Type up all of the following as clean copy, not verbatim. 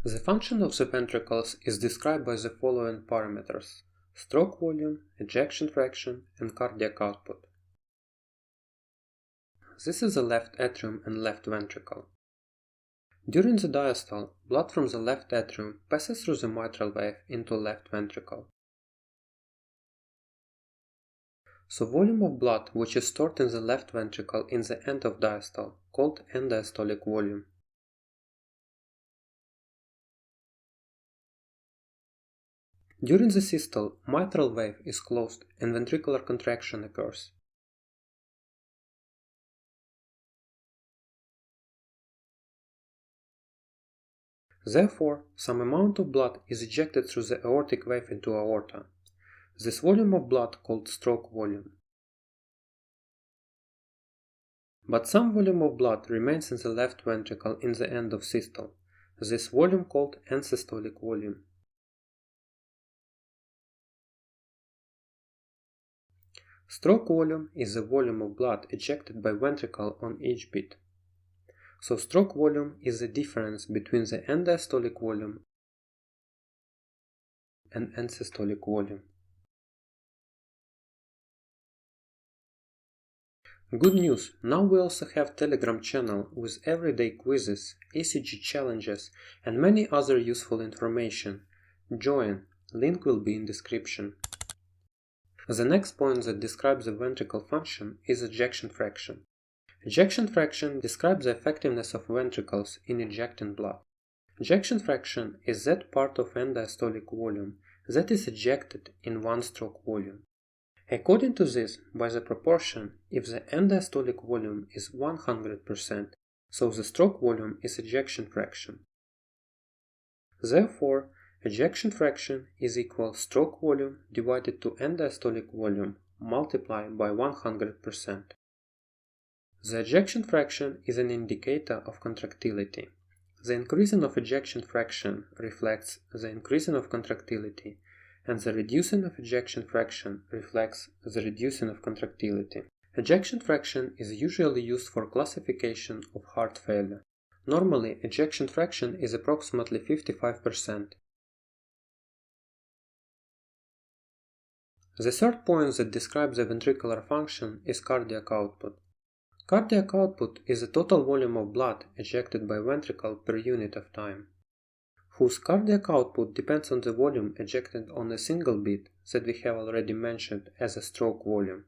The function of the ventricles is described by the following parameters: stroke volume, ejection fraction, and cardiac output. This is the left atrium and left ventricle. During the diastole, blood from the left atrium passes through the mitral valve into left ventricle. So volume of blood which is stored in the left ventricle in the end of diastole, called end-diastolic volume. During the systole, mitral valve is closed and ventricular contraction occurs. Therefore, some amount of blood is ejected through the aortic valve into aorta. This volume of blood called stroke volume. But some volume of blood remains in the left ventricle in the end of systole. This volume called end-systolic volume. Stroke volume is the volume of blood ejected by ventricle on each beat. So stroke volume is the difference between the end-diastolic volume and end-systolic volume. Good news, now we also have Telegram channel with everyday quizzes, ECG challenges and many other useful information. Join, link will be in description. The next point that describes the ventricle function is ejection fraction. Ejection fraction describes the effectiveness of ventricles in ejecting blood. Ejection fraction is that part of end-diastolic volume that is ejected in one stroke volume. According to this, by the proportion, if the end-diastolic volume is 100%, so the stroke volume is ejection fraction. Therefore, ejection fraction is equal stroke volume divided to end-diastolic volume multiplied by 100%. The ejection fraction is an indicator of contractility. The increasing of ejection fraction reflects the increasing of contractility, and the reducing of ejection fraction reflects the reducing of contractility. Ejection fraction is usually used for classification of heart failure. Normally, ejection fraction is approximately 55%. The third point that describes the ventricular function is cardiac output. Cardiac output is the total volume of blood ejected by ventricle per unit of time, whose cardiac output depends on the volume ejected on a single beat that we have already mentioned as a stroke volume,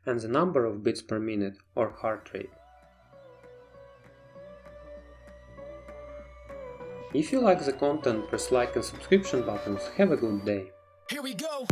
and the number of beats per minute or heart rate. If you like the content, press like and subscription buttons. Have a good day. Here we go.